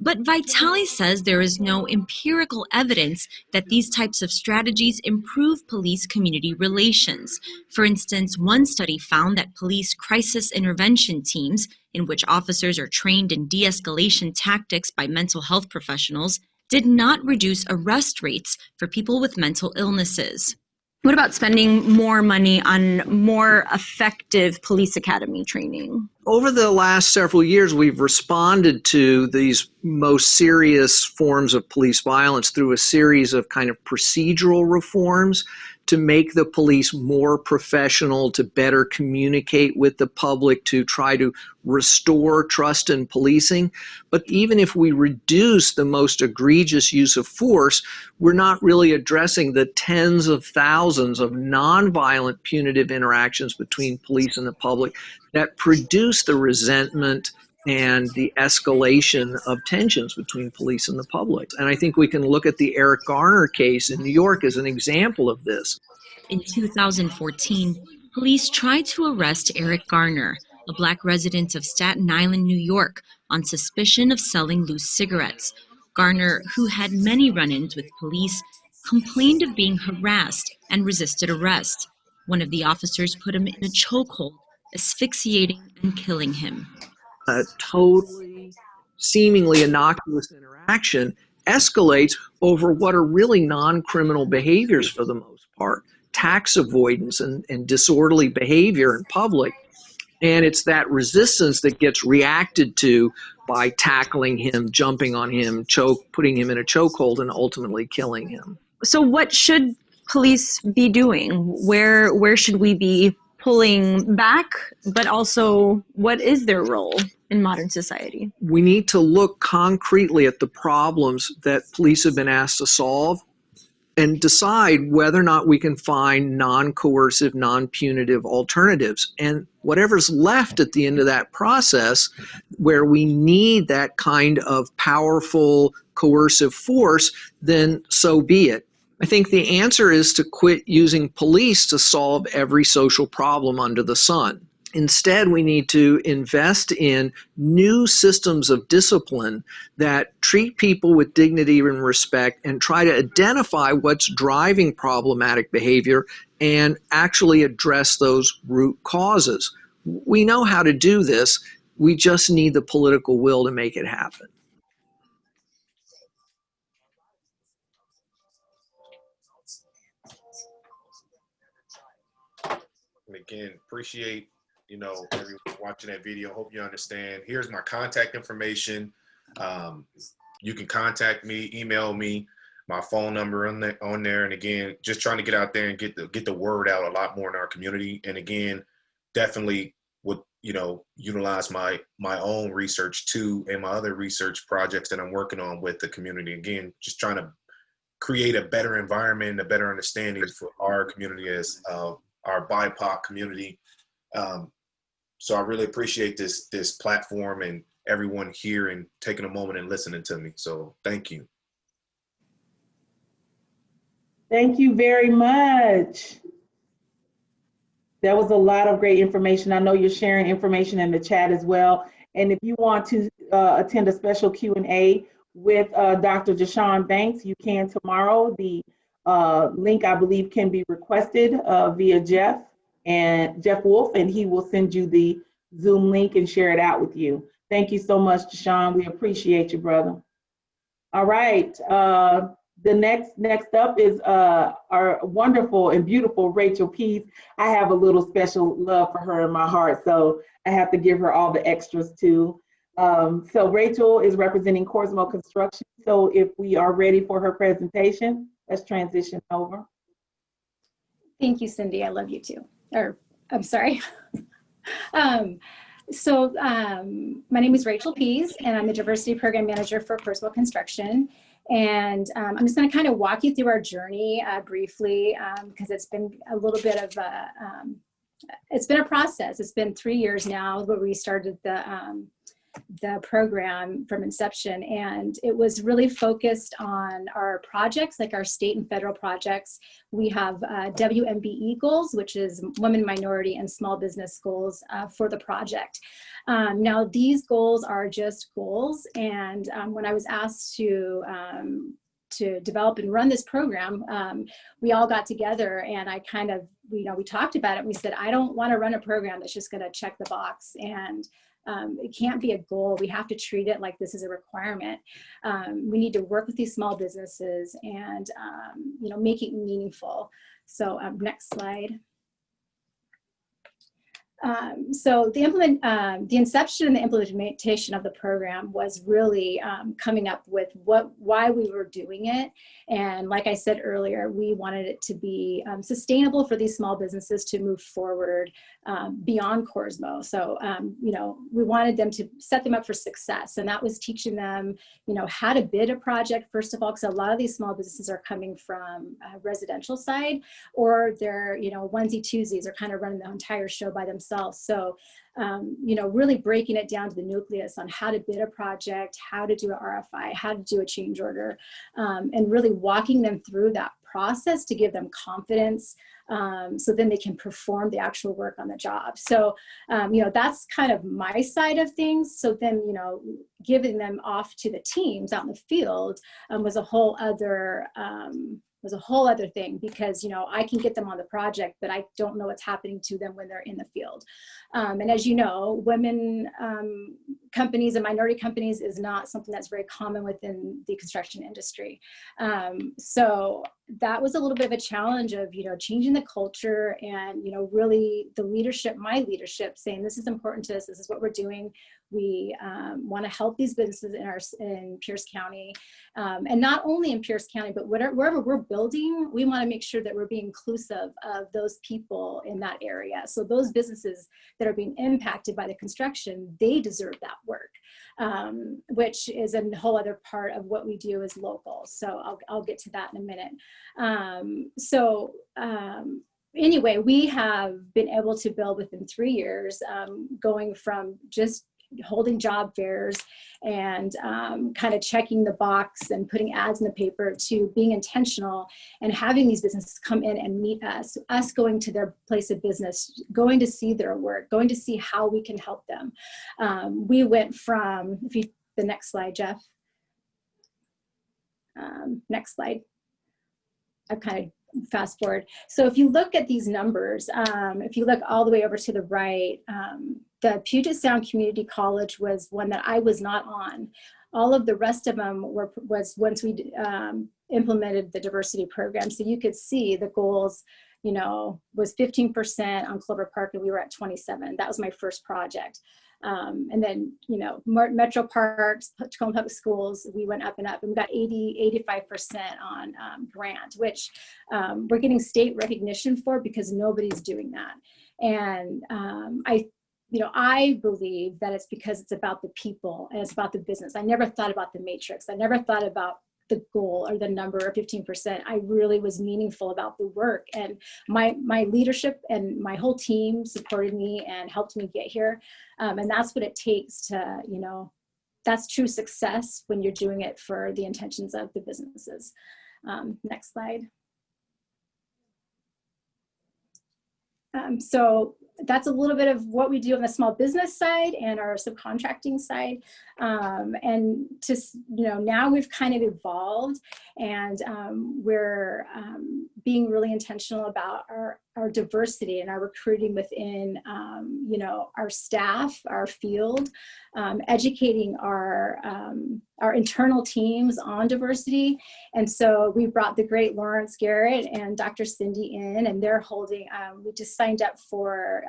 But Vitale says there is no empirical evidence that these types of strategies improve police-community relations. For instance, one study found that police crisis intervention teams, in which officers are trained in de-escalation tactics by mental health professionals, did not reduce arrest rates for people with mental illnesses. What about spending more money on more effective police academy training? Over the last several years, we've responded to these most serious forms of police violence through a series of kind of procedural reforms to make the police more professional, to better communicate with the public, to try to restore trust in policing. But even if we reduce the most egregious use of force, we're not really addressing the tens of thousands of nonviolent punitive interactions between police and the public that produce the resentment and the escalation of tensions between police and the public. And I think we can look at the Eric Garner case in New York as an example of this. In 2014, police tried to arrest Eric Garner, a Black resident of Staten Island, New York, on suspicion of selling loose cigarettes. Garner, who had many run-ins with police, complained of being harassed and resisted arrest. One of the officers put him in a chokehold, asphyxiating and killing him. A totally seemingly innocuous interaction escalates over what are really non-criminal behaviors for the most part, tax avoidance and disorderly behavior in public. And it's that resistance that gets reacted to by tackling him, jumping on him, putting him in a chokehold, and ultimately killing him. So what should police be doing? Where should we be pulling back, but also what is their role in modern society? We need to look concretely at the problems that police have been asked to solve and decide whether or not we can find non-coercive, non-punitive alternatives. And whatever's left at the end of that process, where we need that kind of powerful, coercive force, then so be it. I think the answer is to quit using police to solve every social problem under the sun. Instead, we need to invest in new systems of discipline that treat people with dignity and respect and try to identify what's driving problematic behavior and actually address those root causes. We know how to do this. We just need the political will to make it happen. And again, appreciate everyone watching that video. Hope you understand. Here's my contact information. You can contact me, email me, my phone number on there. And again, just trying to get out there and get the word out a lot more in our community. And again, definitely would utilize my own research too, and my other research projects that I'm working on with the community. Again, just trying to create a better environment, a better understanding for our community as our BIPOC community. So I really appreciate this platform and everyone here and taking a moment and listening to me. So thank you. Thank you very much. That was a lot of great information. I know you're sharing information in the chat as well. And if you want to attend a special Q&A with Dr. Jashon Banks, you can tomorrow. The link, I believe, can be requested via Jeff Wolf, and he will send you the Zoom link and share it out with you. Thank you so much, Jashon. We appreciate you, brother. All right. The next up is our wonderful and beautiful Rachael Pease. I have a little special love for her in my heart, so I have to give her all the extras too. So Rachael is representing Korsmo Construction. So if we are ready for her presentation, let's transition over. Thank you, Cindy. I love you too. Or I'm sorry. My name is Rachael Pease, and I'm the Diversity Program Manager for Korsmo Construction. And I'm just going to kind of walk you through our journey briefly, because it's been a little bit of it's been a process. It's been 3 years now, but we started the the program from inception. And it was really focused on our projects, like our state and federal projects. We have WMBE goals, which is women, minority, and small business goals for the project. Now, these goals are just goals. And when I was asked to develop and run this program, we all got together and I kind of, we talked about it and we said, I don't want to run a program that's just going to check the box, and it can't be a goal. We have to treat it like this is a requirement. We need to work with these small businesses and, make it meaningful. So next slide. So the inception and the implementation of the program was really coming up with why we were doing it. And like I said earlier, we wanted it to be sustainable for these small businesses to move forward beyond Korsmo. So, we wanted them to set them up for success. And that was teaching them, how to bid a project, first of all, because a lot of these small businesses are coming from a residential side, or they're, onesie twosies are kind of running the entire show by themselves. So, really breaking it down to the nucleus on how to bid a project, how to do an RFI, how to do a change order, and really walking them through that process to give them confidence, so then they can perform the actual work on the job. So, that's kind of my side of things. So then, giving them off to the teams out in the field was a whole other thing, because, I can get them on the project, but I don't know what's happening to them when they're in the field. And as you know, women companies and minority companies is not something that's very common within the construction industry. So that was a little bit of a challenge of, changing the culture and, really the leadership, my leadership saying, this is important to us. This is what we're doing. We want to help these businesses in Pierce County, and not only in Pierce County, but wherever we're building, we want to make sure that we're being inclusive of those people in that area. So those businesses that are being impacted by the construction, they deserve that work, which is a whole other part of what we do as local. So I'll get to that in a minute. Anyway, we have been able to build within 3 years, going from just holding job fairs and kind of checking the box and putting ads in the paper to being intentional and having these businesses come in and meet us going to their place of business, going to see their work, going to see how we can help them. We went from, the next slide, Jeff. Next slide. I've kind of fast forward. So if you look at these numbers, if you look all the way over to the right, the Puget Sound Community College was one that I was not on. All of the rest of them was once we implemented the diversity program. So you could see the goals, was 15% on Clover Park, and we were at 27. That was my first project. And then, Metro Parks, Tacoma Public Schools, we went up and up, and we got 85% on grant, which we're getting state recognition for because nobody's doing that. And I believe that it's because it's about the people and it's about the business. I never thought about the matrix. I never thought about the goal or the number of 15%. I really was meaningful about the work, and my leadership and my whole team supported me and helped me get here. And that's what it takes to, that's true success when you're doing it for the intentions of the businesses. Next slide. So that's a little bit of what we do on the small business side and our subcontracting side. And now we've kind of evolved, and we're being really intentional about our diversity and our recruiting within, our staff, our field, educating our internal teams on diversity. And so we brought the great Lawrence Garrett and Dr. Cindy in, and they're holding, we just signed up for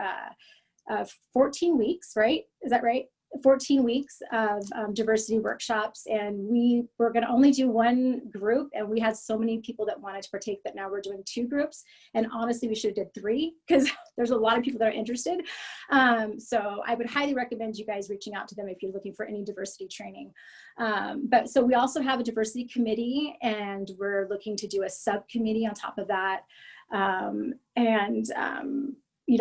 14 weeks, right? Is that right? 14 weeks of diversity workshops, and we were going to only do one group, and we had so many people that wanted to partake that now we're doing 2 groups, and honestly we should have did 3 because there's a lot of people that are interested. So I would highly recommend you guys reaching out to them if you're looking for any diversity training. But so we also have a diversity committee, and we're looking to do a subcommittee on top of that.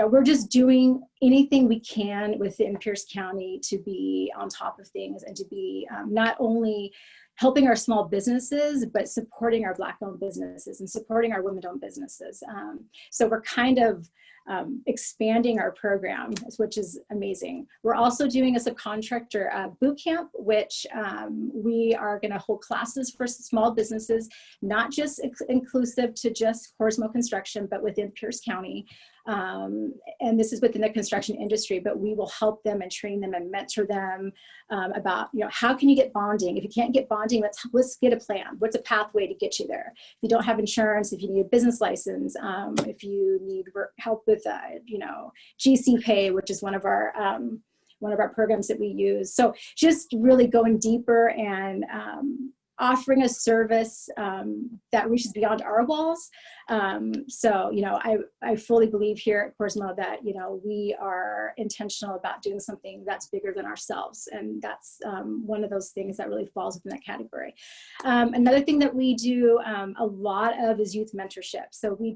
we're just doing anything we can within Pierce County to be on top of things and to be not only helping our small businesses, but supporting our Black-owned businesses and supporting our women-owned businesses. So we're kind of expanding our program, which is amazing. We're also doing a subcontractor boot camp, which we are going to hold classes for small businesses, not just inclusive to just Korsmo construction, but within Pierce County. And this is within the construction industry, but we will help them and train them and mentor them about, how can you get bonding? If you can't get bonding, let's get a plan. What's a pathway to get you there? If you don't have insurance, if you need a business license, if you need help with, GC Pay, which is one of our programs that we use. So just really going deeper and offering a service that reaches beyond our walls. I fully believe here at Korsmo that, we are intentional about doing something that's bigger than ourselves. And that's one of those things that really falls within that category. Another thing that we do a lot of is youth mentorship. So we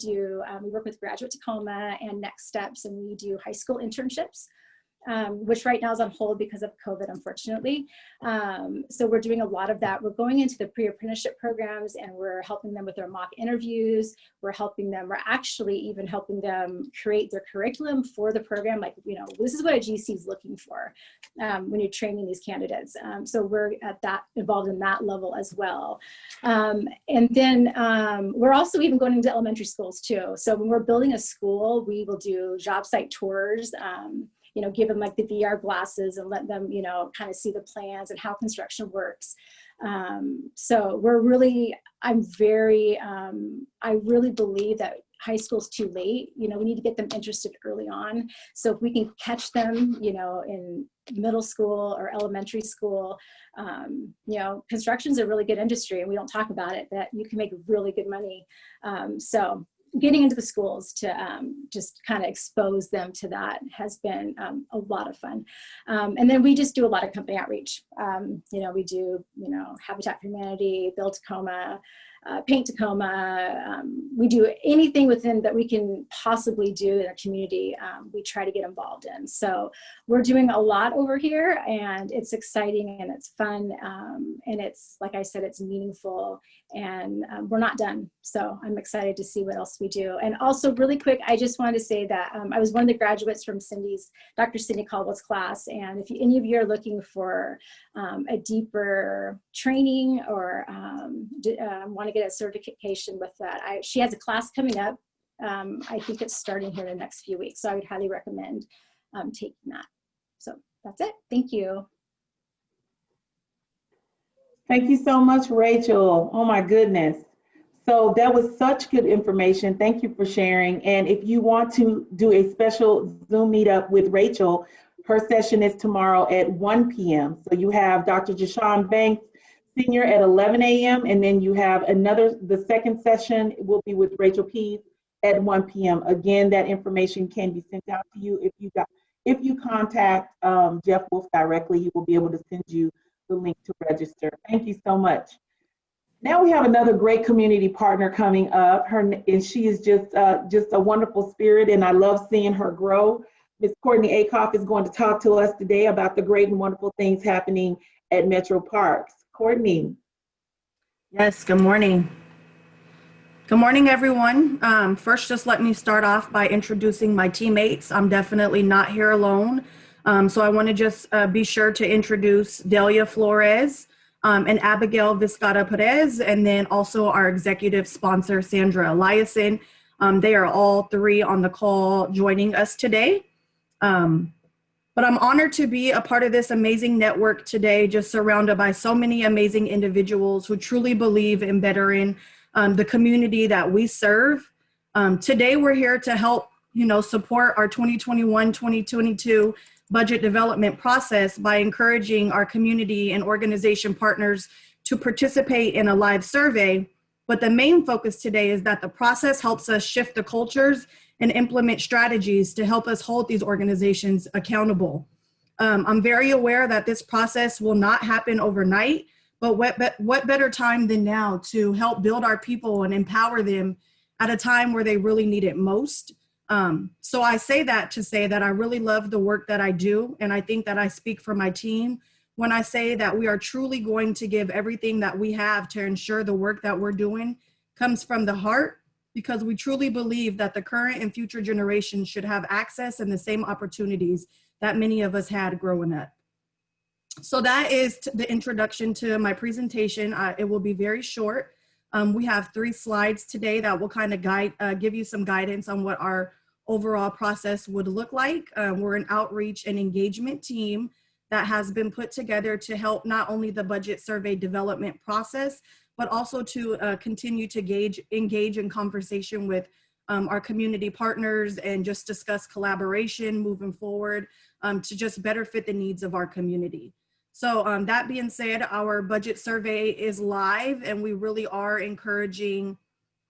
work with Graduate Tacoma and Next Steps, and we do high school internships. Which right now is on hold because of COVID, unfortunately. So we're doing a lot of that. We're going into the pre-apprenticeship programs and we're helping them with their mock interviews. We're actually even helping them create their curriculum for the program. Like, this is what a GC is looking for when you're training these candidates. So we're involved in that level as well. And then we're also even going into elementary schools too. So when we're building a school, we will do job site tours, give them like the VR glasses and let them, kind of see the plans and how construction works. So I really believe that high school's too late. We need to get them interested early on. So if we can catch them, in middle school or elementary school, construction's a really good industry and we don't talk about it, that you can make really good money. So getting into the schools to just kind of expose them to that has been a lot of fun. And then we just do a lot of company outreach. We do, Habitat for Humanity, Build Tacoma, Paint Tacoma. We do anything within that we can possibly do in a community. We try to get involved in. So we're doing a lot over here and it's exciting and it's fun. And it's, like I said, it's meaningful and we're not done. So I'm excited to see what else we do. And also really quick, I just wanted to say that I was one of the graduates from Dr. Cindy Caldwell's class. And if any of you are looking for a deeper training or want to get a certification with that, she has a class coming up. I think it's starting here in the next few weeks. So I would highly recommend taking that. So that's it. Thank you. Thank you so much, Rachel. Oh my goodness. So that was such good information. Thank you for sharing. And if you want to do a special Zoom meetup with Rachel, her session is tomorrow at 1 p.m. So you have Dr. Jashon Banks, Senior at 11 a.m. And then you have the second session will be with Rachel Pease at 1 p.m. Again, that information can be sent out to you if you contact Jeff Wolf directly. He will be able to send you the link to register. Thank you so much. Now we have another great community partner coming up. And she is just a wonderful spirit, and I love seeing her grow. Ms. Courtney Acoff is going to talk to us today about the great and wonderful things happening at Metro Parks. Courtney. Yes, good morning. Good morning, everyone. First, just let me start off by introducing my teammates. I'm definitely not here alone. So I want to just be sure to introduce Delia Flores and Abigail Viscata Perez, and then also our executive sponsor, Sandra Eliason. They are all three on the call joining us today. But I'm honored to be a part of this amazing network today, just surrounded by so many amazing individuals who truly believe in bettering the community that we serve. Today, we're here to help, support our 2021-2022 budget development process by encouraging our community and organization partners to participate in a live survey. But the main focus today is that the process helps us shift the cultures and implement strategies to help us hold these organizations accountable. I'm very aware that this process will not happen overnight, but what better time than now to help build our people and empower them at a time where they really need it most. So I say that to say that I really love the work that I do. And I think that I speak for my team when I say that we are truly going to give everything that we have to ensure the work that we're doing comes from the heart, because we truly believe that the current and future generations should have access and the same opportunities that many of us had growing up. So that is the introduction to my presentation. It will be very short. We have 3 slides today that will kind of give you some guidance on what our overall process would look like. We're an outreach and engagement team that has been put together to help not only the budget survey development process, but also to continue to engage in conversation with our community partners and just discuss collaboration moving forward to just better fit the needs of our community. So that being said, our budget survey is live, and we really are encouraging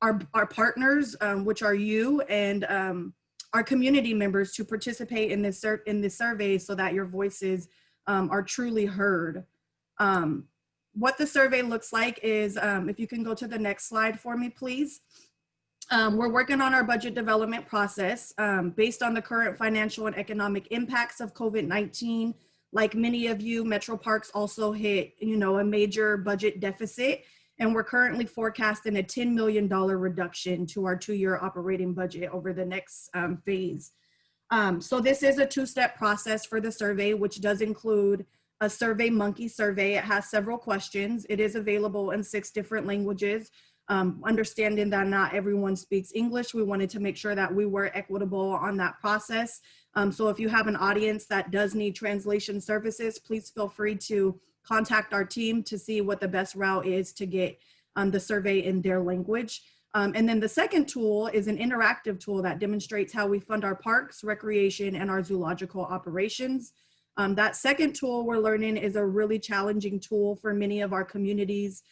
our partners, which are you, and our community members to participate in this survey so that your voices are truly heard. What the survey looks like is, if you can go to the next slide for me, please. We're working on our budget development process based on the current financial and economic impacts of COVID-19. Like many of you, Metro Parks also hit, a major budget deficit, and we're currently forecasting a $10 million reduction to our 2-year operating budget over the next phase. So this is a 2-step process for the survey, which does include a Survey Monkey survey. It has several questions. It is available in 6 different languages. Understanding that not everyone speaks English, we wanted to make sure that we were equitable on that process. So if you have an audience that does need translation services, please feel free to contact our team to see what the best route is to get the survey in their language. And then the second tool is an interactive tool that demonstrates how we fund our parks, recreation, and our zoological operations. That second tool we're learning is a really challenging tool for many of our communities.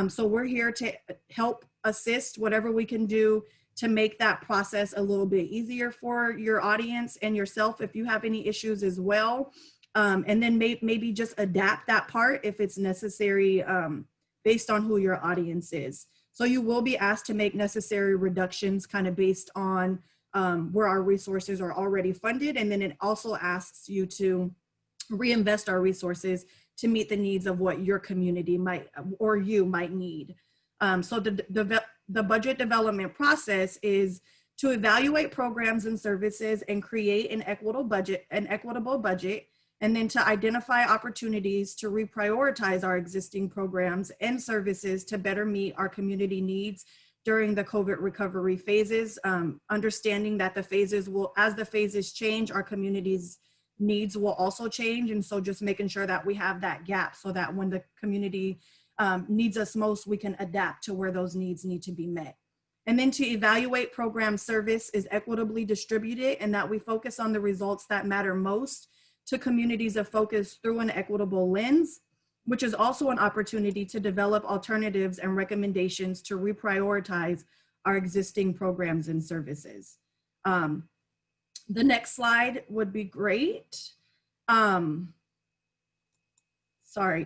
So we're here to help assist whatever we can do to make that process a little bit easier for your audience and yourself if you have any issues as well. And then maybe just adapt that part if it's necessary based on who your audience is. So you will be asked to make necessary reductions kind of based on where our resources are already funded. And then it also asks you to reinvest our resources to meet the needs of what your community might or you might need. So the budget development process is to evaluate programs and services and create an equitable budget, and then to identify opportunities to reprioritize our existing programs and services to better meet our community needs during the COVID recovery phases, understanding that as the phases change, our community's needs will also change. And so just making sure that we have that gap so that when the community needs us most, we can adapt to where those needs need to be met. And then to evaluate program service is equitably distributed, and that we focus on the results that matter most to communities of focus through an equitable lens, which is also an opportunity to develop alternatives and recommendations to reprioritize our existing programs and services. The next slide would be great. Sorry,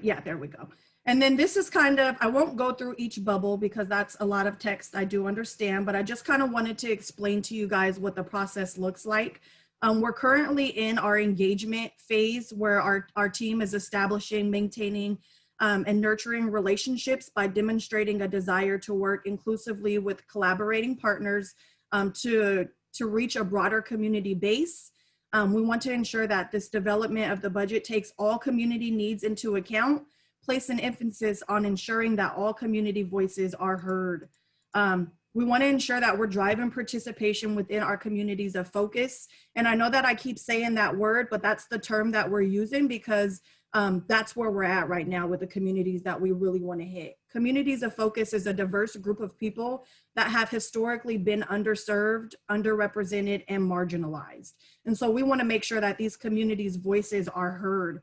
yeah, there we go. And then this is kind of, I won't go through each bubble because that's a lot of text, I do understand, but I just kind of wanted to explain to you guys what the process looks like. We're currently in our engagement phase where our team is establishing, maintaining, and nurturing relationships by demonstrating a desire to work inclusively with collaborating partners to reach a broader community base. We want to ensure that this development of the budget takes all community needs into account, place an emphasis on ensuring that all community voices are heard. We want to ensure that we're driving participation within our communities of focus. And I know that I keep saying that word, but that's the term that we're using because that's where we're at right now with the communities that we really want to hit. Communities of focus is a diverse group of people that have historically been underserved, underrepresented, and marginalized. And so we want to make sure that these communities' voices are heard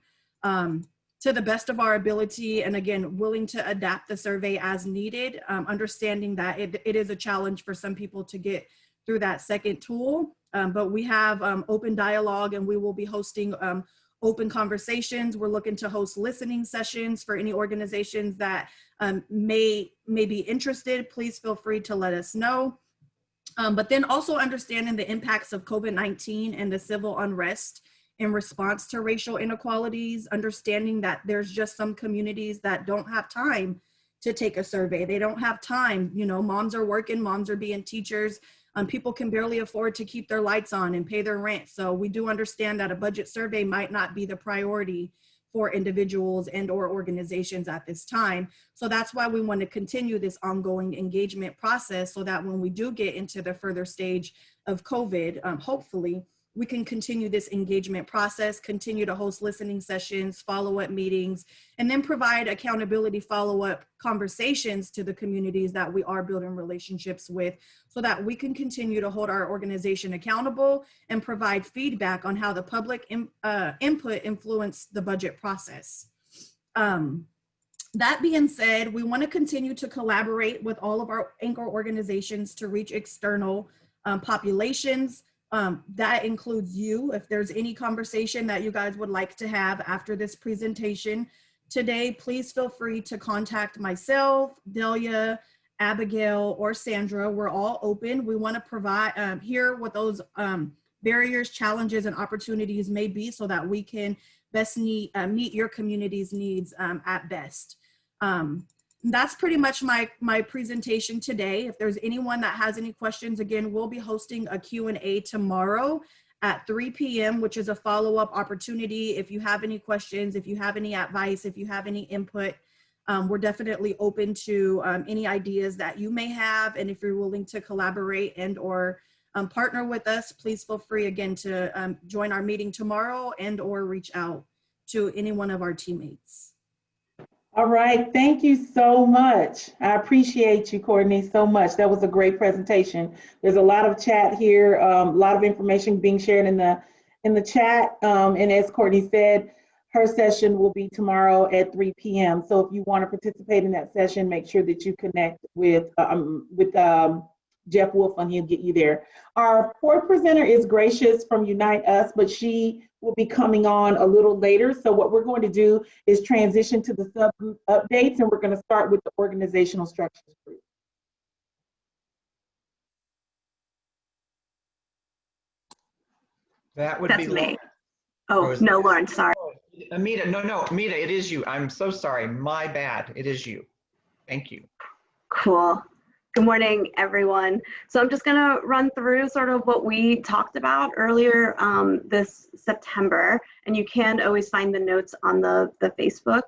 to the best of our ability, and again, willing to adapt the survey as needed, understanding that it is a challenge for some people to get through that second tool. But we have open dialogue, and we will be hosting open conversations. We're looking to host listening sessions for any organizations that may be interested. Please feel free to let us know. But then also understanding the impacts of COVID-19 and the civil unrest in response to racial inequalities, understanding that there's just some communities that don't have time to take a survey. They don't have time, you know, moms are working, moms are being teachers. People can barely afford to keep their lights on and pay their rent. So we do understand that a budget survey might not be the priority for individuals and or organizations at this time. So that's why we want to continue this ongoing engagement process, so that when we do get into the further stage of COVID, hopefully we can continue this engagement process, continue to host listening sessions, follow-up meetings, and then provide accountability follow-up conversations to the communities that we are building relationships with, so that we can continue to hold our organization accountable and provide feedback on how the public input influenced the budget process. That being said, we want to continue to collaborate with all of our anchor organizations to reach external populations. That includes you. If there's any conversation that you guys would like to have after this presentation today, please feel free to contact myself, Delia, Abigail, or Sandra. We're all open. We want to provide, hear what those barriers, challenges, and opportunities may be, so that we can best meet your community's needs at best. That's pretty much my presentation today. If there's anyone that has any questions, again, we'll be hosting a Q&A tomorrow at 3 p.m., which is a follow-up opportunity. If you have any questions, if you have any advice, if you have any input, we're definitely open to any ideas that you may have. And if you're willing to collaborate and or partner with us, please feel free again to join our meeting tomorrow and or reach out to any one of our teammates. All right, thank you so much. I appreciate you, Courtney, so much. That was a great presentation. There's a lot of chat here, a lot of information being shared in the chat. And as Courtney said, her session will be tomorrow at 3 p.m. So if you want to participate in that session, make sure that you connect with Jeff Wolf, and he'll get you there. Our fourth presenter is Gracious from Unite Us, but she will be coming on a little later. So what we're going to do is transition to the subgroup updates, and we're going to start with the organizational structures group. That would be me. Oh, no, Lauren, sorry. Amita, no, Amita, it is you. I'm so sorry. My bad. It is you. Thank you. Cool. Good morning, everyone. So I'm just going to run through sort of what we talked about earlier this September, and you can always find the notes on the Facebook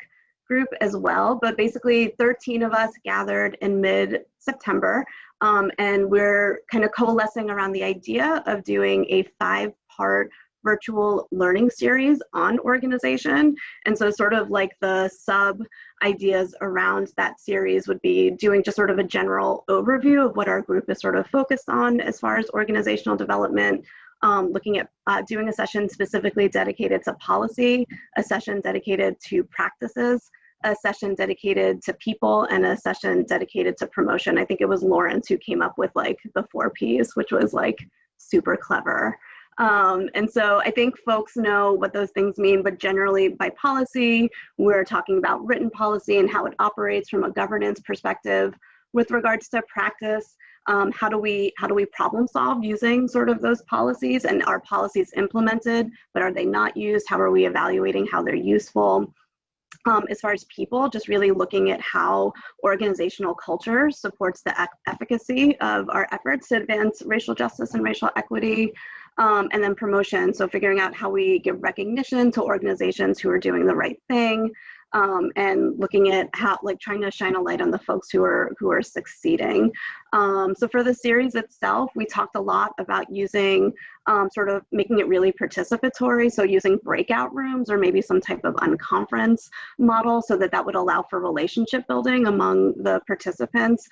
group as well. But basically 13 of us gathered in mid-September, and we're kind of coalescing around the idea of doing a 5-part virtual learning series on organization. And so sort of like the sub ideas around that series would be doing just sort of a general overview of what our group is sort of focused on as far as organizational development, looking at doing a session specifically dedicated to policy, a session dedicated to practices, a session dedicated to people, and a session dedicated to promotion. I think it was Lawrence who came up with like the 4 Ps, which was like super clever. And so I think folks know what those things mean, but generally by policy, we're talking about written policy and how it operates from a governance perspective. With regards to practice, how do we problem solve using sort of those policies, and are policies implemented, but are they not used? How are we evaluating how they're useful? As far as people, just really looking at how organizational culture supports the efficacy of our efforts to advance racial justice and racial equity. And then promotion, so figuring out how we give recognition to organizations who are doing the right thing, and looking at how, like, trying to shine a light on the folks who are succeeding. So for the series itself, we talked a lot about using sort of making it really participatory, so using breakout rooms or maybe some type of unconference model, so that would allow for relationship building among the participants.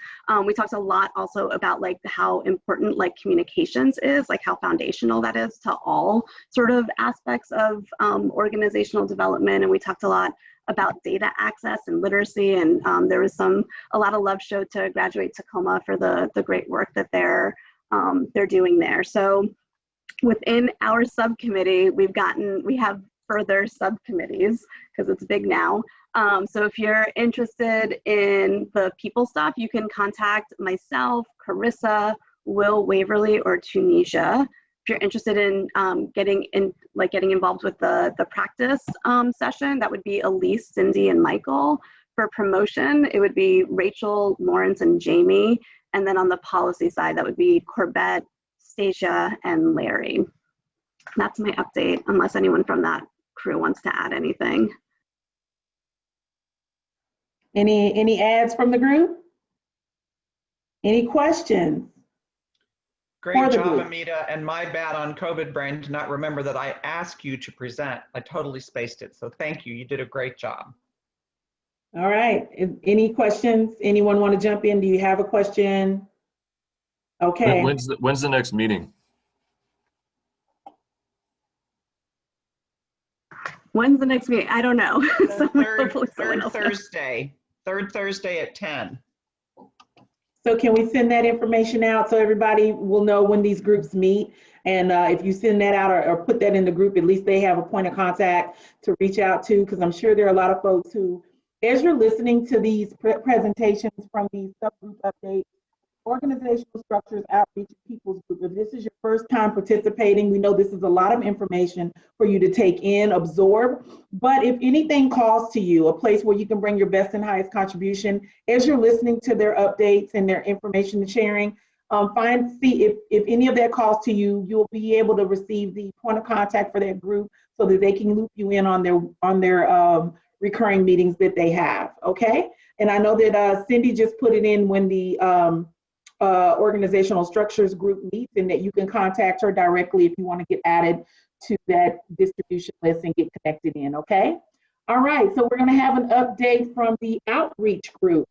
We talked a lot also about like how important like communications is, like how foundational that is to all sort of aspects of organizational development. And we talked a lot about data access and literacy, and there was a lot of love showed to Graduate Tacoma for the great work that they're doing there. So within our subcommittee, we have further subcommittees because it's big now. So if you're interested in the people stuff, you can contact myself, Carissa, Will, Waverly, or Tunisia. If you're interested in getting involved with the practice session, that would be Elise, Cindy, and Michael. For promotion, it would be Rachael, Lawrence, and Jamie. And then on the policy side, that would be Corbett, Stacia, and Larry. That's my update, unless anyone from that crew wants to add anything. Any adds from the group? Any questions? Great job, Amita, and my bad on COVID brain to not remember that I asked you to present. I totally spaced it, so thank you. You did a great job. All right, any questions? Anyone want to jump in? Do you have a question? Okay. When's the next meeting? When's the next meeting? I don't know. Third Thursday at 10. So can we send that information out so everybody will know when these groups meet? And if you send that out or put that in the group, at least they have a point of contact to reach out to, because I'm sure there are a lot of folks who, as you're listening to these presentations from these subgroup updates, organizational structures, outreach, people's group, if this is your first time participating, we know this is a lot of information for you to take in, absorb. But if anything calls to you, a place where you can bring your best and highest contribution, as you're listening to their updates and their information sharing, see if any of that calls to you, you'll be able to receive the point of contact for that group so that they can loop you in on their recurring meetings that they have, okay? And I know that Cindy just put it in when the organizational structures group meets, and that you can contact her directly if you want to get added to that distribution list and get connected in, okay? All right, so we're going to have an update from the outreach group.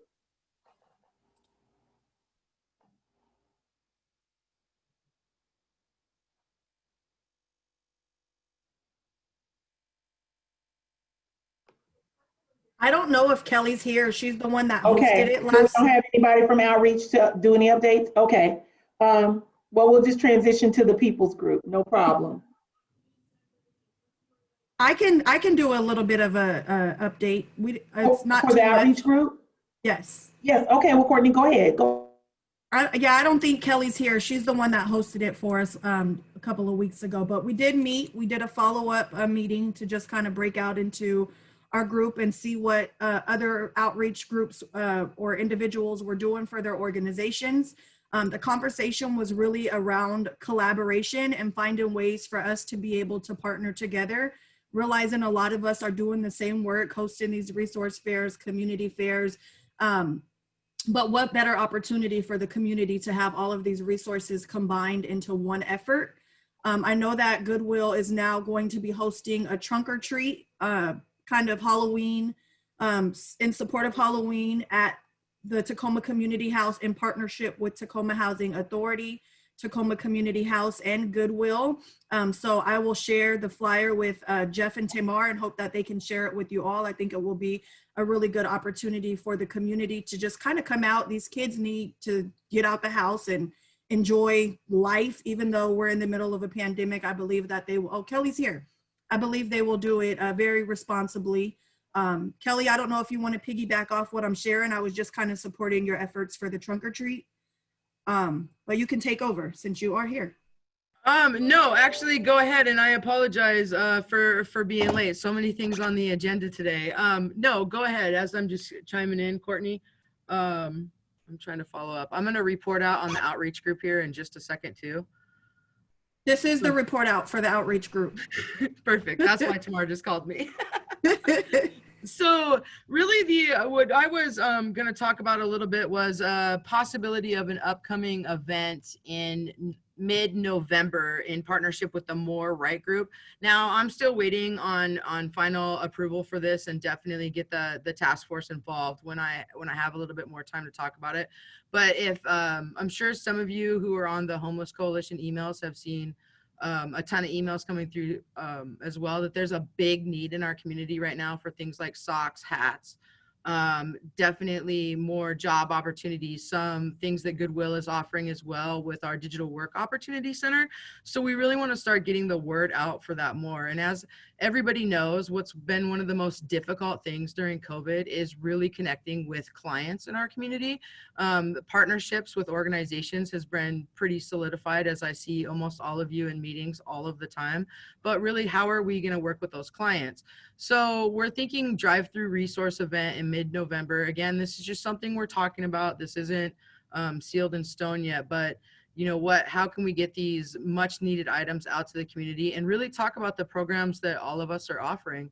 I don't know if Kelly's here. She's the one that hosted it So we last. don't have anybody from outreach to do any updates? Okay. Well, we'll just transition to the people's group. No problem. I can do a little bit of a update. It's not for too the outreach much. group? Yes. Yes. Okay. Well, Courtney, go ahead. Go. Yeah, I don't think Kelly's here. She's the one that hosted it for us a couple of weeks ago. But we did meet. We did a follow-up meeting to just kind of break out into our group and see what other outreach groups or individuals were doing for their organizations. The conversation was really around collaboration and finding ways for us to be able to partner together, realizing a lot of us are doing the same work, hosting these resource fairs, community fairs, but what better opportunity for the community to have all of these resources combined into one effort. I know that Goodwill is now going to be hosting a trunk or treat kind of Halloween, in support of Halloween at the Tacoma Community House in partnership with Tacoma Housing Authority, Tacoma Community House, and Goodwill. So I will share the flyer with Jeff and Tamar and hope that they can share it with you all. I think it will be a really good opportunity for the community to just kind of come out. These kids need to get out the house and enjoy life, even though we're in the middle of a pandemic. I believe that they will, oh, Kelly's here. I believe they will do it very responsibly. Kelly, I don't know if you want to piggyback off what I'm sharing. I was just kind of supporting your efforts for the trunk or treat. But you can take over since you are here. No, actually go ahead, and I apologize for being late. So many things on the agenda today. No, go ahead as I'm just chiming in, Courtney. I'm trying to follow up. I'm going to report out on the outreach group here in just a second too. This is the report out for the outreach group. Perfect. That's why Tamar just called me. So really what I was going to talk about a little bit was a possibility of an upcoming event in mid-November in partnership with the More Right group. Now I'm still waiting on final approval for this and definitely get the task force involved when I have a little bit more time to talk about it. But if I'm sure some of you who are on the Homeless Coalition emails have seen a ton of emails coming through as well, that there's a big need in our community right now for things like socks, hats, definitely more job opportunities, some things that Goodwill is offering as well with our Digital Work Opportunity Center. So we really want to start getting the word out for that more. And as everybody knows, what's been one of the most difficult things during COVID is really connecting with clients in our community. The partnerships with organizations has been pretty solidified, as I see almost all of you in meetings all of the time. But really, how are we going to work with those clients? So we're thinking drive-through resource event in mid-November. Again, this is just something we're talking about. This isn't sealed in stone yet, but you know what, how can we get these much needed items out to the community and really talk about the programs that all of us are offering.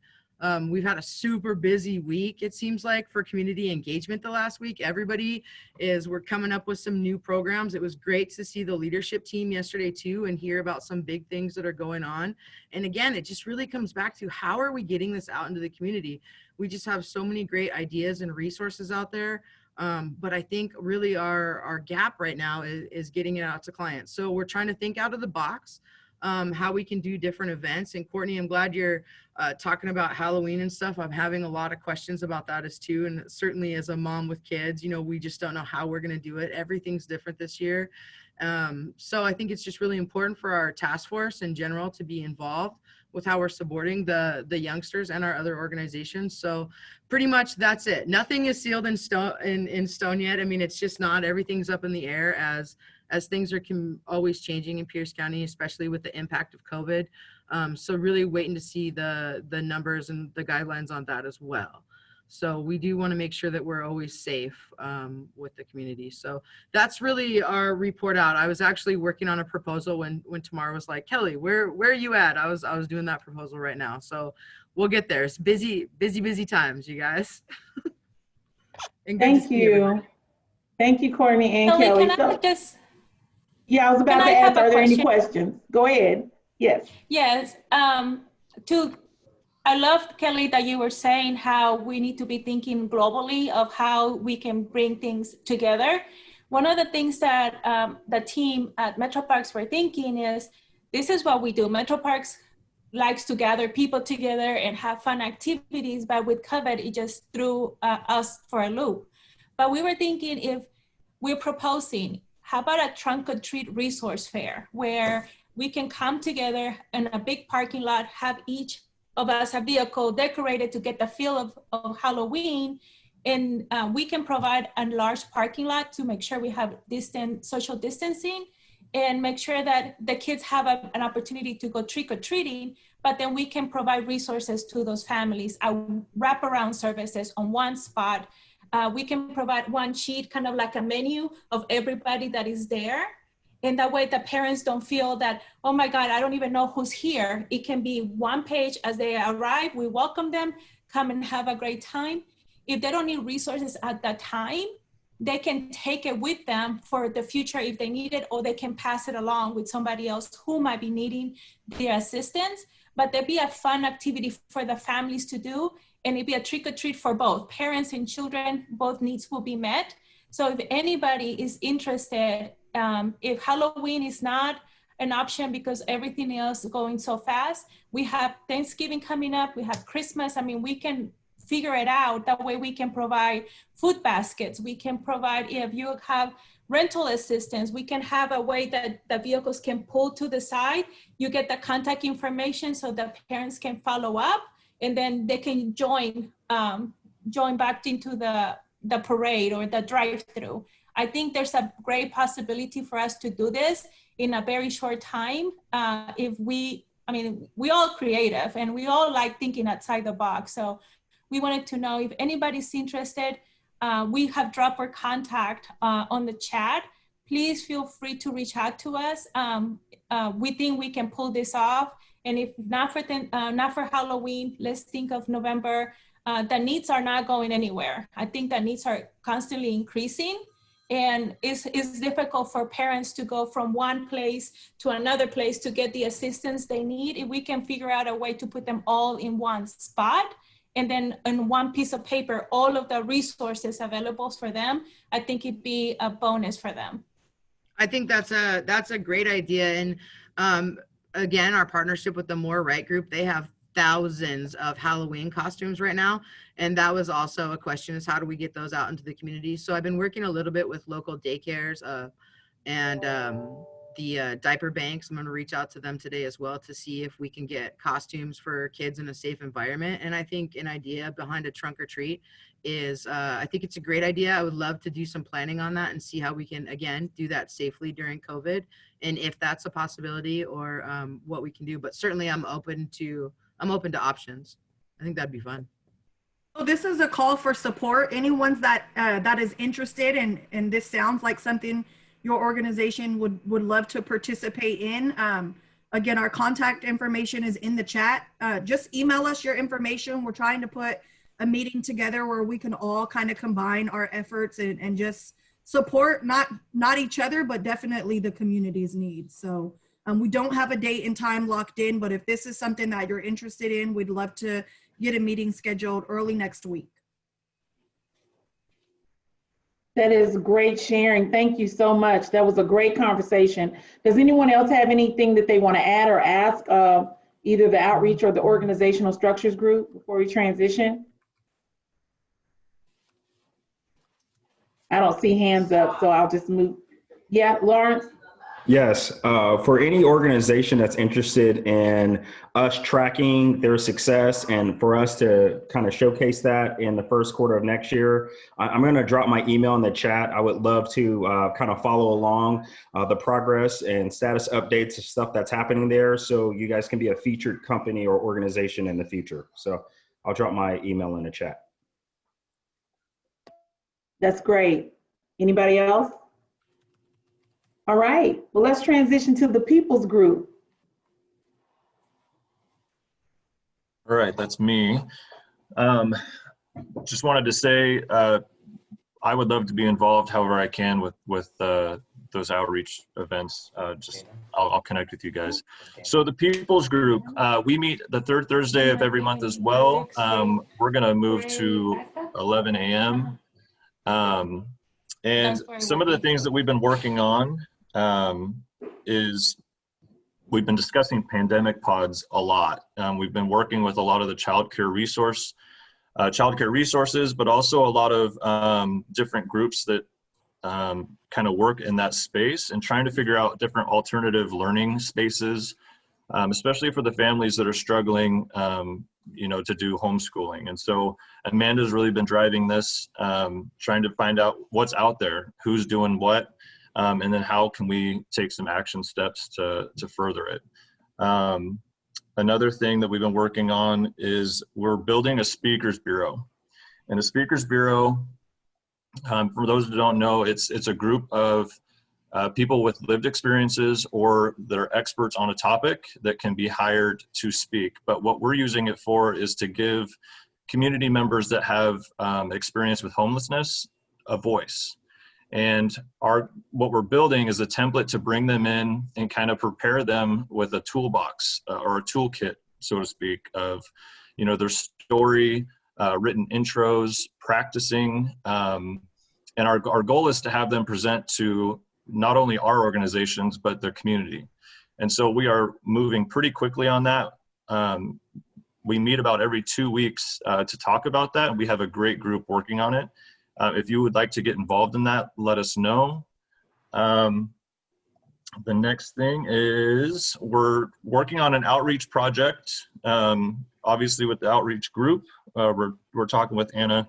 We've had a super busy week, it seems like, for community engagement the last week. We're coming up with some new programs. It was great to see the leadership team yesterday too and hear about some big things that are going on. And again, it just really comes back to how are we getting this out into the community? We just have so many great ideas and resources out there. But I think really our gap right now is getting it out to clients. So we're trying to think out of the box, how we can do different events. And Courtney, I'm glad you're talking about Halloween and stuff. I'm having a lot of questions about that as too. And certainly as a mom with kids, you know, we just don't know how we're going to do it. Everything's different this year. So I think it's just really important for our task force in general to be involved with how we're supporting the youngsters and our other organizations. So pretty much that's it. Nothing is sealed in stone yet. I mean, it's just not. Everything's up in the air as things are always changing in Pierce County, especially with the impact of COVID. So really waiting to see the numbers and the guidelines on that as well. So we do want to make sure that we're always safe with the community. So that's really our report out. I was actually working on a proposal when Tamara was like, Kelly, where are you at? I was doing that proposal right now. So we'll get there. It's busy times, you guys. And Thank you. Thank you, Courtney and Kelly. Yeah, I was about to ask, are there any questions? Go ahead. Yes. Yes. I loved, Kelly, that you were saying how we need to be thinking globally of how we can bring things together. One of the things that the team at Metro Parks were thinking is, this is what we do. Metro Parks likes to gather people together and have fun activities, but with COVID, it just threw us for a loop. But we were thinking, if we're proposing, how about a trunk or treat resource fair where we can come together in a big parking lot, have each of us a vehicle decorated to get the feel of Halloween, and we can provide a large parking lot to make sure we have social distancing and make sure that the kids have an opportunity to go trick-or-treating, but then we can provide resources to those families, wraparound services on one spot. We can provide one sheet, kind of like a menu of everybody that is there. And that way the parents don't feel that, oh my God, I don't even know who's here. It can be one page as they arrive. We welcome them, come and have a great time. If they don't need resources at that time, they can take it with them for the future if they need it, or they can pass it along with somebody else who might be needing their assistance. But there'd be a fun activity for the families to do, and it'd be a trick or treat for both parents and children. Both needs will be met. So if anybody is interested, if Halloween is not an option because everything else is going so fast, we have Thanksgiving coming up, we have Christmas. I mean, we can figure it out. That way we can provide food baskets. We can provide, if you have rental assistance, we can have a way that the vehicles can pull to the side. You get the contact information so the parents can follow up, and then they can join back into the parade or the drive-through. I think there's a great possibility for us to do this in a very short time. We all creative and we all like thinking outside the box. So we wanted to know if anybody's interested. We have dropped our contact on the chat. Please feel free to reach out to us. We think we can pull this off. And if not for Halloween, let's think of November. The needs are not going anywhere. I think the needs are constantly increasing. And it's difficult for parents to go from one place to another place to get the assistance they need. If we can figure out a way to put them all in one spot, and then on one piece of paper, all of the resources available for them, I think it'd be a bonus for them. I think that's a great idea. And again, our partnership with the More Right Group, they have thousands of Halloween costumes right now. And that was also a question, is how do we get those out into the community? So I've been working a little bit with local daycares and the diaper banks. I'm going to reach out to them today as well to see if we can get costumes for kids in a safe environment. And I think an idea behind a trunk or treat is, I think it's a great idea. I would love to do some planning on that and see how we can, again, do that safely during COVID, and if that's a possibility, or what we can do. But certainly I'm open to options. I think that'd be fun. So this is a call for support. Anyone that that is interested, and this sounds like something your organization would love to participate in. Again, our contact information is in the chat. Just email us your information. We're trying to put a meeting together where we can all kind of combine our efforts and just support not each other, but definitely the community's needs. So we don't have a date and time locked in, but if this is something that you're interested in, we'd love to get a meeting scheduled early next week. That is great sharing. Thank you so much. That was a great conversation. Does anyone else have anything that they want to add or ask either the outreach or the organizational structures group before we transition? I don't see hands up, so I'll just move. Yeah, Lawrence? Yes, for any organization that's interested in us tracking their success and for us to kind of showcase that in the first quarter of next year, I'm going to drop my email in the chat. I would love to kind of follow along the progress and status updates of stuff that's happening there, so you guys can be a featured company or organization in the future. So I'll drop my email in the chat. That's great. Anybody else? All right, well, let's transition to the people's group. All right, that's me. Just wanted to say I would love to be involved however I can with those outreach events. I'll connect with you guys. So the people's group, we meet the third Thursday of every month as well. We're gonna move to 11 a.m. And some of the things that we've been working on is we've been discussing pandemic pods a lot. We've been working with a lot of the childcare resources, but also a lot of different groups that kind of work in that space, and trying to figure out different alternative learning spaces, especially for the families that are struggling, to do homeschooling. And so Amanda's really been driving this, trying to find out what's out there, who's doing what, and then how can we take some action steps to further it. Another thing that we've been working on is we're building a speakers bureau. And a speakers bureau, for those who don't know, it's a group of people with lived experiences or that are experts on a topic that can be hired to speak. But what we're using it for is to give community members that have experience with homelessness a voice. And what we're building is a template to bring them in and kind of prepare them with a toolbox or a toolkit, so to speak, of their story, written intros, practicing, and our goal is to have them present to not only our organizations but their community. And so we are moving pretty quickly on that. We meet about every 2 weeks to talk about that, and we have a great group working on it. If you would like to get involved in that, let us know. The next thing is we're working on an outreach project. Obviously with the outreach group, we're talking with Anna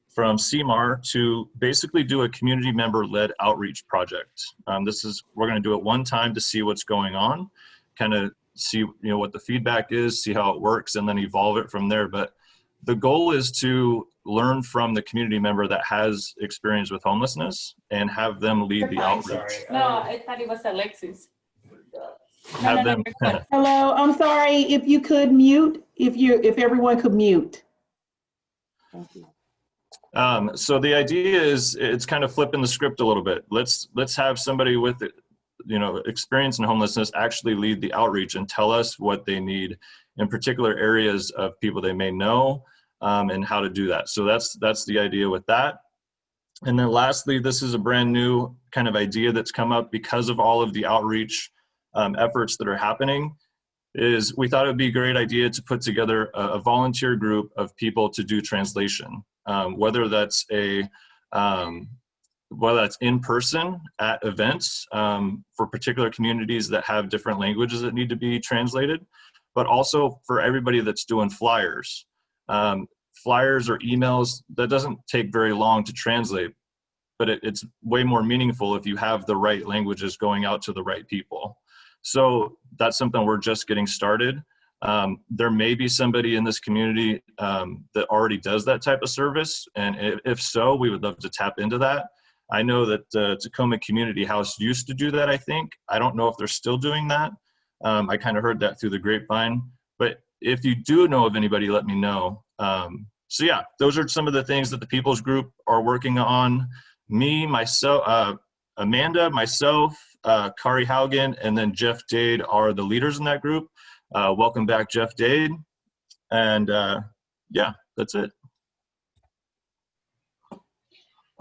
from CMAR to basically do a community member-led outreach project. We're gonna do it one time to see what's going on, kind of see what the feedback is, see how it works, and then evolve it from there. But the goal is to learn from the community member that has experience with homelessness and have them lead the outreach. No, I thought it was Alexis. Have them. Hello, I'm sorry, if you could mute, if everyone could mute. Thank you. So the idea is it's kind of flipping the script a little bit. Let's have somebody with experience in homelessness actually lead the outreach and tell us what they need in particular areas of people they may know, and how to do that. So that's the idea with that. And then lastly, this is a brand new kind of idea that's come up because of all of the outreach efforts that are happening. is we thought it would be a great idea to put together a volunteer group of people to do translation, whether that's in person at events for particular communities that have different languages that need to be translated, but also for everybody that's doing flyers. Flyers or emails, that doesn't take very long to translate, but it's way more meaningful if you have the right languages going out to the right people. So that's something we're just getting started. There may be somebody in this community that already does that type of service, and if so, we would love to tap into that. I know that Tacoma Community House used to do that, I think. I don't know if they're still doing that. I kind of heard that through the grapevine, but if you do know of anybody, let me know. So yeah, those are some of the things that the People's Group are working on. Me, myself, Amanda, myself, Kari Haugen, and then Jeff Dade are the leaders in that group. Welcome back, Jeff Dade. And yeah, that's it.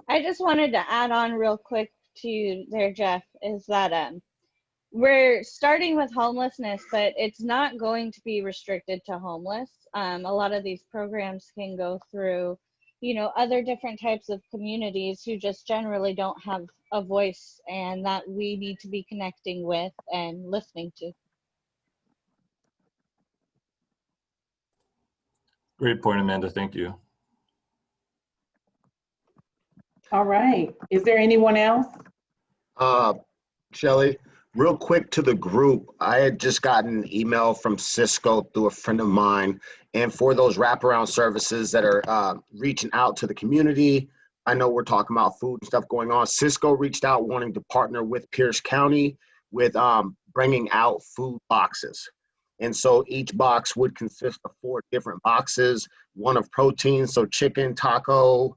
I just wanted to add on real quick to there, Jeff, is that we're starting with homelessness, but it's not going to be restricted to homeless. A lot of these programs can go through, you know, other different types of communities who just generally don't have a voice, and that we need to be connecting with and listening to. Great point, Amanda. Thank you. All right. Is there anyone else? Shelly, real quick to the group, I had just gotten an email from Cisco through a friend of mine, and for those wraparound services that are reaching out to the community, I know we're talking about food and stuff going on. Cisco reached out wanting to partner with Pierce County with bringing out food boxes. And so each box would consist of 4 different boxes, one of protein, so chicken, taco,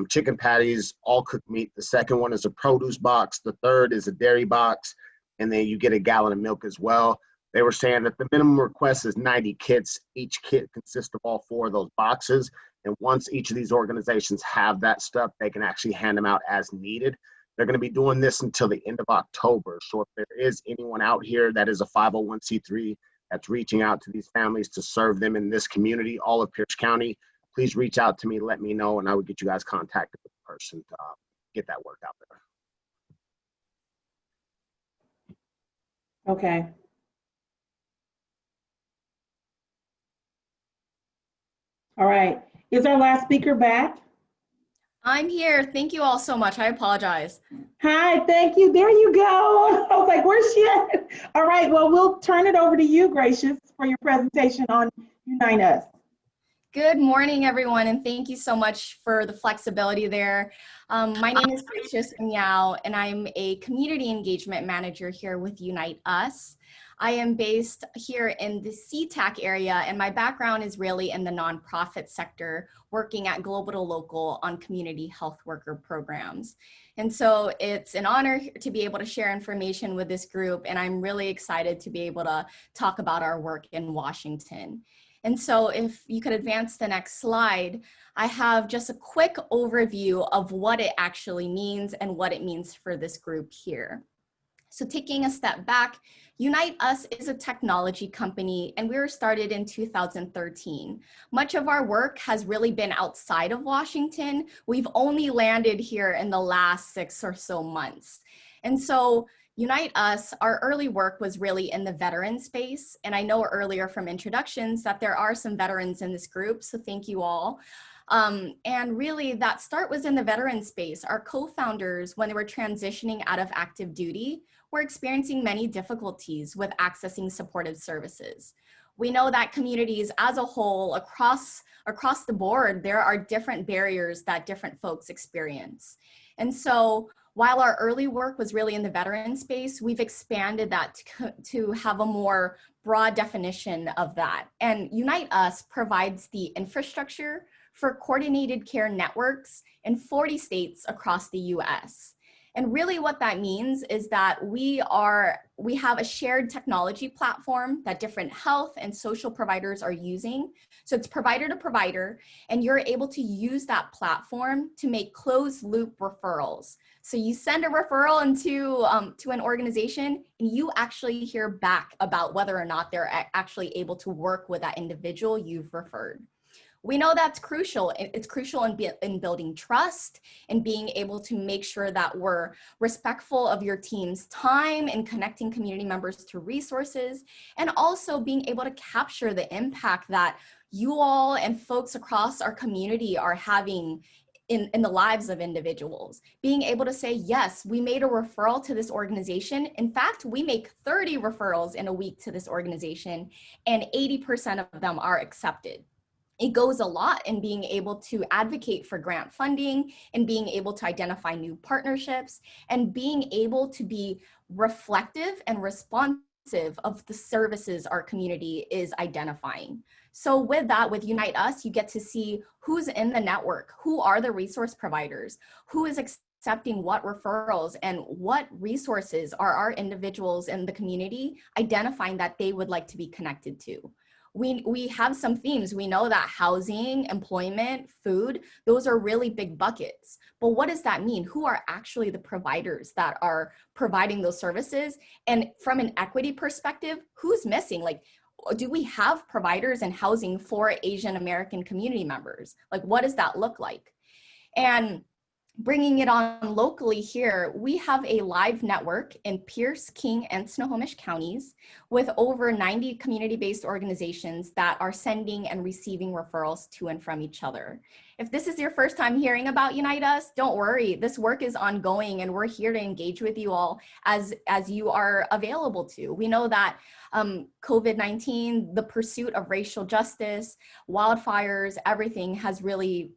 chicken patties, all cooked meat. The second one is a produce box. The third is a dairy box. And then you get a gallon of milk as well. They were saying that the minimum request is 90 kits. Each kit consists of all 4 of those boxes. And once each of these organizations have that stuff, they can actually hand them out as needed. They're going to be doing this until the end of October. So if there is anyone out here that is a 501c3 that's reaching out to these families to serve them in this community, all of Pierce County, please reach out to me, let me know, and I would get you guys contacted with the person to get that work out there. Okay. All right. Is our last speaker back? I'm here. Thank you all so much. I apologize. Hi, thank you. There you go. I was like, where's she at? All right, well, we'll turn it over to you, Gracious, for your presentation on Unite Us. Good morning, everyone, and thank you so much for the flexibility there. My name is Gracious Gamiao, and I'm a community engagement manager here with Unite Us. I am based here in the SeaTac area, and my background is really in the nonprofit sector, working at Global to Local on community health worker programs. And so it's an honor to be able to share information with this group, and I'm really excited to be able to talk about our work in Washington. And so if you could advance the next slide, I have just a quick overview of what it actually means and what it means for this group here. So taking a step back, Unite Us is a technology company, and we were started in 2013. Much of our work has really been outside of Washington. We've only landed here in the last 6 or so months. And so Unite Us, our early work was really in the veteran space. And I know earlier from introductions that there are some veterans in this group, so thank you all. And really that start was in the veteran space. Our co-founders, when they were transitioning out of active duty, were experiencing many difficulties with accessing supportive services. We know that communities as a whole, across the board, there are different barriers that different folks experience. And so while our early work was really in the veteran space, we've expanded that to have a more broad definition of that. And Unite Us provides the infrastructure for coordinated care networks in 40 states across the US. And really what that means is that we have a shared technology platform that different health and social providers are using. So it's provider to provider, and you're able to use that platform to make closed loop referrals. So you send a referral into to an organization, and you actually hear back about whether or not they're actually able to work with that individual you've referred. We know that's crucial. It's crucial in building trust and being able to make sure that we're respectful of your team's time and connecting community members to resources, and also being able to capture the impact that you all and folks across our community are having in the lives of individuals. Being able to say, yes, we made a referral to this organization. In fact, we make 30 referrals in a week to this organization, and 80% of them are accepted. It goes a lot in being able to advocate for grant funding and being able to identify new partnerships and being able to be reflective and responsive of the services our community is identifying. So with that, with Unite Us, you get to see who's in the network, who are the resource providers, who is accepting what referrals, and what resources are our individuals in the community identifying that they would like to be connected to. We have some themes. We know that housing, employment, food, those are really big buckets. But what does that mean? Who are actually the providers that are providing those services? And from an equity perspective, who's missing? Like, do we have providers in housing for Asian American community members? Like, what does that look like? And bringing it on locally here, we have a live network in Pierce, King, and Snohomish counties with over 90 community-based organizations that are sending and receiving referrals to and from each other. If this is your first time hearing about Unite Us, don't worry, this work is ongoing and we're here to engage with you all as you are available to. We know that COVID-19, the pursuit of racial justice, wildfires, everything has really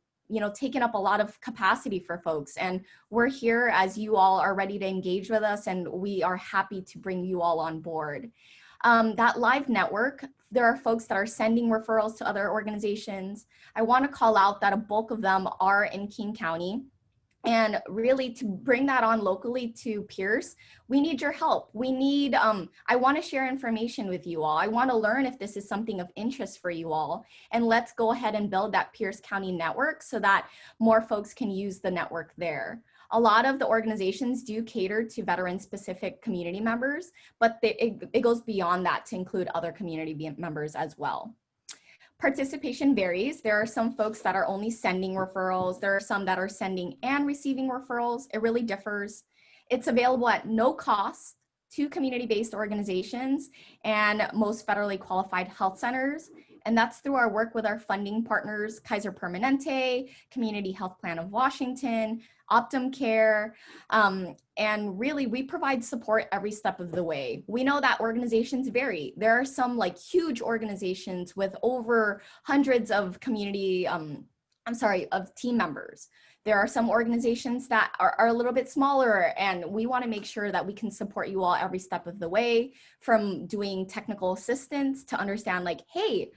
taken up a lot of capacity for folks. And we're here as you all are ready to engage with us, and we are happy to bring you all on board. That live network, there are folks that are sending referrals to other organizations. I want to call out that a bulk of them are in King County. And really, to bring that on locally to Pierce, we need your help. We need, I want to share information with you all. I want to learn if this is something of interest for you all. And let's go ahead and build that Pierce County network so that more folks can use the network there. A lot of the organizations do cater to veteran-specific community members, but it goes beyond that to include other community members as well. Participation varies. There are some folks that are only sending referrals. There are some that are sending and receiving referrals. It really differs. It's available at no cost to community-based organizations and most federally qualified health centers. And that's through our work with our funding partners, Kaiser Permanente, Community Health Plan of Washington, Optum Care, and really we provide support every step of the way. We know that organizations vary. There are some like huge organizations with over hundreds of community, of team members. There are some organizations that are a little bit smaller, and we want to make sure that we can support you all every step of the way, from doing technical assistance to understand like, hey,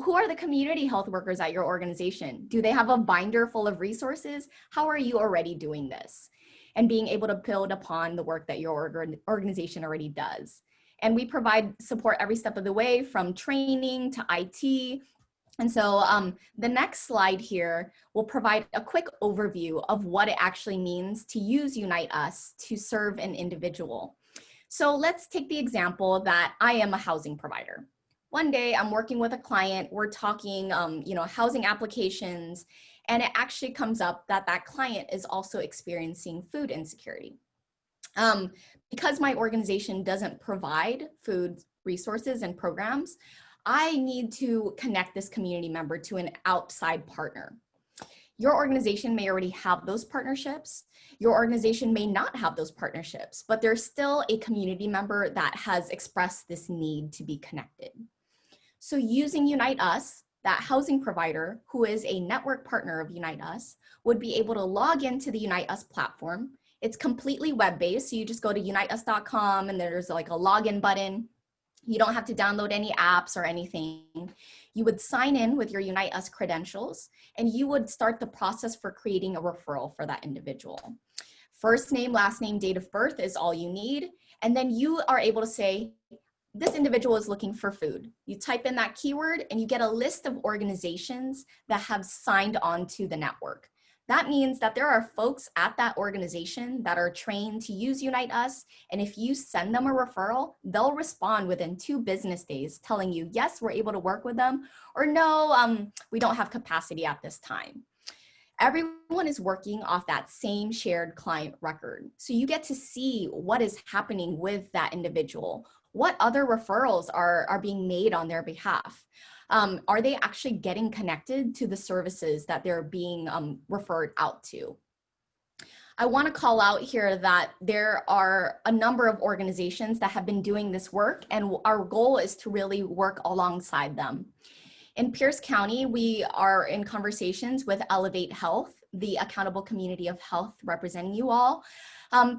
who are the community health workers at your organization? Do they have a binder full of resources? How are you already doing this? And being able to build upon the work that your organization already does. And we provide support every step of the way, from training to IT. And so the next slide here will provide a quick overview of what it actually means to use Unite Us to serve an individual. So let's take the example that I am a housing provider. One day I'm working with a client, we're talking housing applications, and it actually comes up that that client is also experiencing food insecurity. Because my organization doesn't provide food resources and programs, I need to connect this community member to an outside partner. Your organization may already have those partnerships. Your organization may not have those partnerships, but there's still a community member that has expressed this need to be connected. So using Unite Us, that housing provider who is a network partner of Unite Us would be able to log into the Unite Us platform. It's completely web-based, so you just go to uniteus.com and there's like a login button. You don't have to download any apps or anything. You would sign in with your Unite Us credentials, and you would start the process for creating a referral for that individual. First name, last name, date of birth is all you need. And then you are able to say, this individual is looking for food. You type in that keyword and you get a list of organizations that have signed on to the network. That means that there are folks at that organization that are trained to use Unite Us. And if you send them a referral, they'll respond within 2 business days telling you, yes, we're able to work with them, or no, we don't have capacity at this time. Everyone is working off that same shared client record. So you get to see what is happening with that individual. What other referrals are being made on their behalf? Are they actually getting connected to the services that they're being referred out to? I want to call out here that there are a number of organizations that have been doing this work, and our goal is to really work alongside them. In Pierce County, we are in conversations with Elevate Health, the accountable community of health representing you all,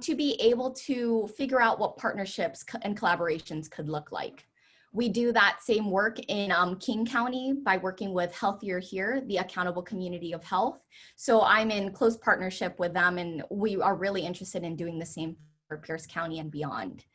to be able to figure out what partnerships and collaborations could look like. We do that same work in King County by working with Healthier Here, the accountable community of health. So I'm in close partnership with them, and we are really interested in doing the same for Pierce County and beyond.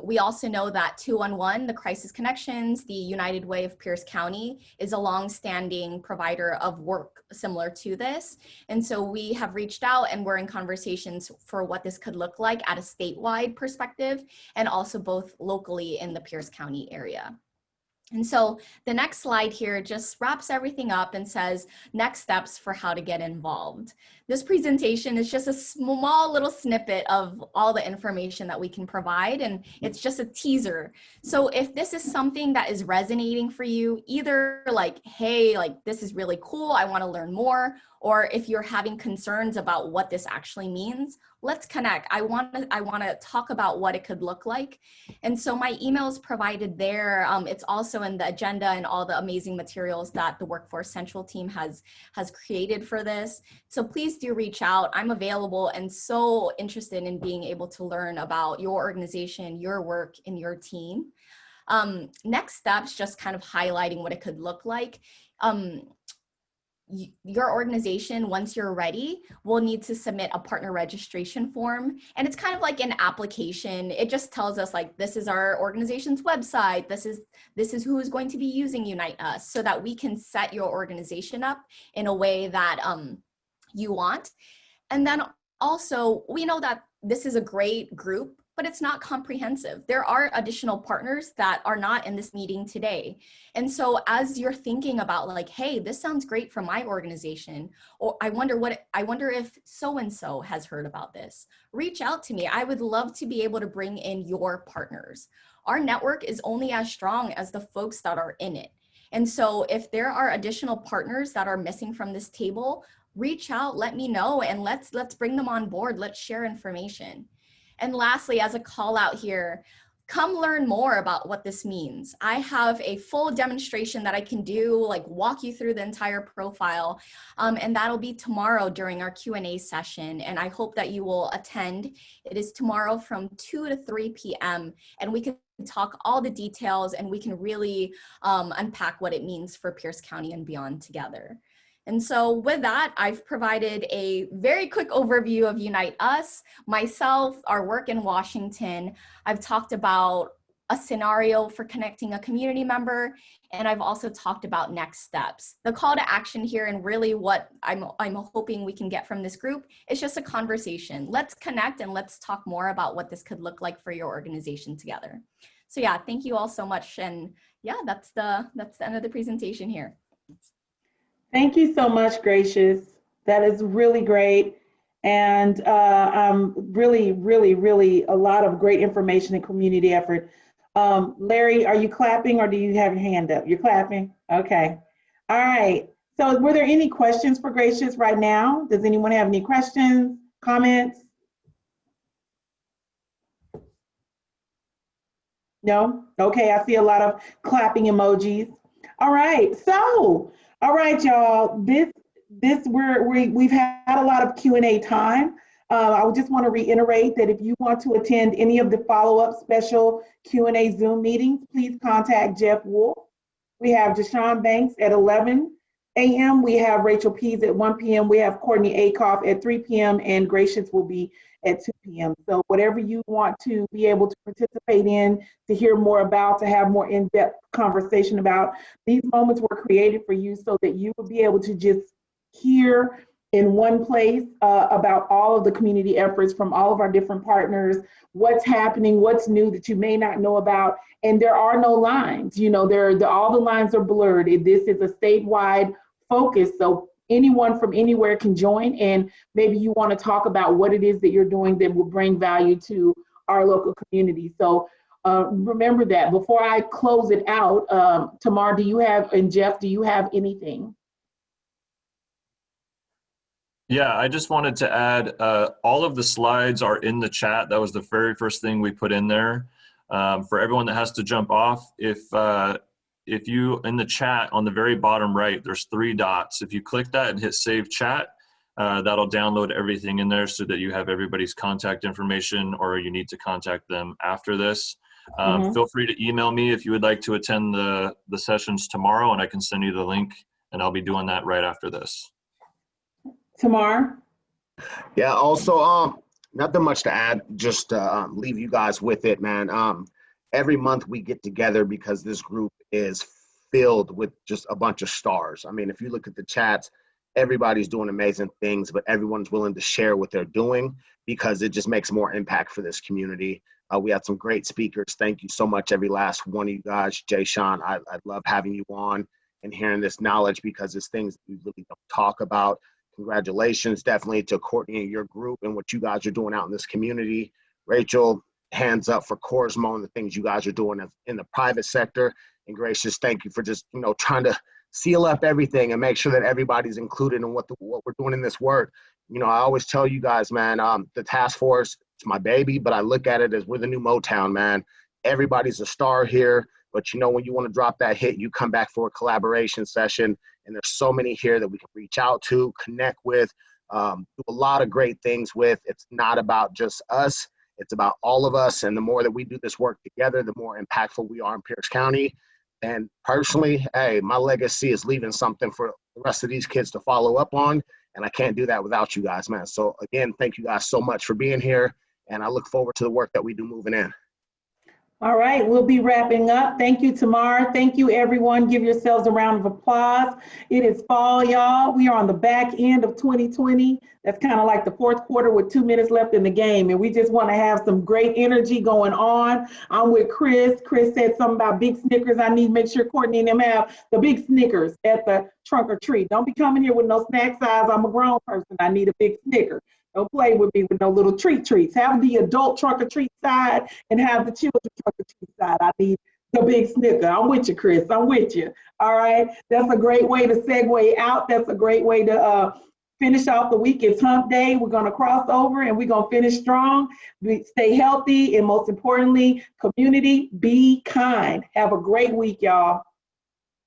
We also know that 211, the Crisis Connections, the United Way of Pierce County, is a longstanding provider of work similar to this. And so we have reached out and we're in conversations for what this could look like at a statewide perspective and also both locally in the Pierce County area. And so the next slide here just wraps everything up and says next steps for how to get involved. This presentation is just a small little snippet of all the information that we can provide, and it's just a teaser. So if this is something that is resonating for you, either like, hey, like this is really cool, I want to learn more, or if you're having concerns about what this actually means, let's connect. I want to talk about what it could look like. And so my email is provided there. It's also in the agenda and all the amazing materials that the Workforce Central team has created for this. So please do reach out. I'm available and so interested in being able to learn about your organization, your work, and your team. Next steps, just kind of highlighting what it could look like. Your organization, once you're ready, will need to submit a partner registration form. And it's kind of like an application. It just tells us like, this is our organization's website. This is who is going to be using Unite Us, so that we can set your organization up in a way that you want. And then also, we know that this is a great group, but it's not comprehensive. There are additional partners that are not in this meeting today. And so as you're thinking about like, hey, this sounds great for my organization, or I wonder if so-and-so has heard about this, reach out to me. I would love to be able to bring in your partners. Our network is only as strong as the folks that are in it. And so if there are additional partners that are missing from this table, reach out, let me know, and let's bring them on board. Let's share information. And lastly, as a call out here, come learn more about what this means. I have a full demonstration that I can do, like walk you through the entire profile, and that'll be tomorrow during our Q&A session. And I hope that you will attend. It is tomorrow from 2 to 3 p.m. and we can talk all the details and we can really unpack what it means for Pierce County and beyond together. And so with that, I've provided a very quick overview of Unite Us, myself, our work in Washington. I've talked about a scenario for connecting a community member, and I've also talked about next steps. The call to action here and really what I'm hoping we can get from this group is just a conversation. Let's connect and let's talk more about what this could look like for your organization together. So yeah, thank you all so much. And yeah, that's the end of the presentation here. Thank you so much, Gracious. That is really great. And really a lot of great information and community effort. Larry, are you clapping or do you have your hand up? You're clapping? Okay. All right. So were there any questions for Gracious right now? Does anyone have any questions, comments? No? Okay, I see a lot of clapping emojis. All right, so, all right, y'all, we've had a lot of Q&A time. I just want to reiterate that if you want to attend any of the follow-up special Q&A Zoom meetings, please contact Jeff Wolf. We have Jashon Banks at 11 a.m. We have Rachael Pease at 1 p.m. We have Courtney Acoff at 3 p.m. and Gracious will be at 2 p.m. So whatever you want to be able to participate in, to hear more about, to have more in-depth conversation about, these moments were created for you so that you would be able to just hear in one place about all of the community efforts from all of our different partners, what's happening, what's new that you may not know about. And there are no lines, you know, all the lines are blurred. This is a statewide focus, so anyone from anywhere can join, and maybe you want to talk about what it is that you're doing that will bring value to our local community. So remember that. Before I close it out, Tamar, do you have, and Jeff, do you have anything? Yeah, I just wanted to add, all of the slides are in the chat. That was the very first thing we put in there. For everyone that has to jump off, if you, in the chat on the very bottom right, there's 3 dots. If you click that and hit save chat, that'll download everything in there so that you have everybody's contact information, or you need to contact them after this. Feel free to email me if you would like to attend the sessions tomorrow, and I can send you the link, and I'll be doing that right after this. Tamar? Yeah, also, nothing much to add, just leave you guys with it, man. Every month we get together because this group is filled with just a bunch of stars. I mean, if you look at the chats, everybody's doing amazing things, but everyone's willing to share what they're doing because it just makes more impact for this community. We had some great speakers. Thank you so much, every last one of you guys. Jashon, I love having you on and hearing this knowledge because it's things that we really don't talk about. Congratulations definitely to Courtney and your group and what you guys are doing out in this community. Rachael, hands up for Korsmo and the things you guys are doing in the private sector. And Gracious, thank you for just, you know, trying to seal up everything and make sure that everybody's included in what we're doing in this work. You know, I always tell you guys, man, the task force, it's my baby, but I look at it as we're the new Motown, man. Everybody's a star here, but you know, when you want to drop that hit, you come back for a collaboration session. And there's so many here that we can reach out to, connect with, do a lot of great things with. It's not about just us. It's about all of us. And the more that we do this work together, the more impactful we are in Pierce County. And personally, hey, my legacy is leaving something for the rest of these kids to follow up on. And I can't do that without you guys, man. So again, thank you guys so much for being here. And I look forward to the work that we do moving in. All right, we'll be wrapping up. Thank you, Tamar. Thank you, everyone. Give yourselves a round of applause. It is fall, y'all. We are on the back end of 2020. That's kind of like the fourth quarter with 2 minutes left in the game. And we just want to have some great energy going on. I'm with Chris. Chris said something about big Snickers. I need to make sure Courtney and them have the big Snickers at the trunk or treat. Don't be coming here with no snack size. I'm a grown person. I need a big Snicker. Don't play with me with no little treats. Have the adult trunk or treat side and have the children trunk or treat side. I need the big Snicker. I'm with you, Chris. I'm with you. All right. That's a great way to segue out. That's a great way to finish off the week. It's hump day. We're going to cross over and we're going to finish strong. Stay healthy. And most importantly, community, be kind. Have a great week, y'all.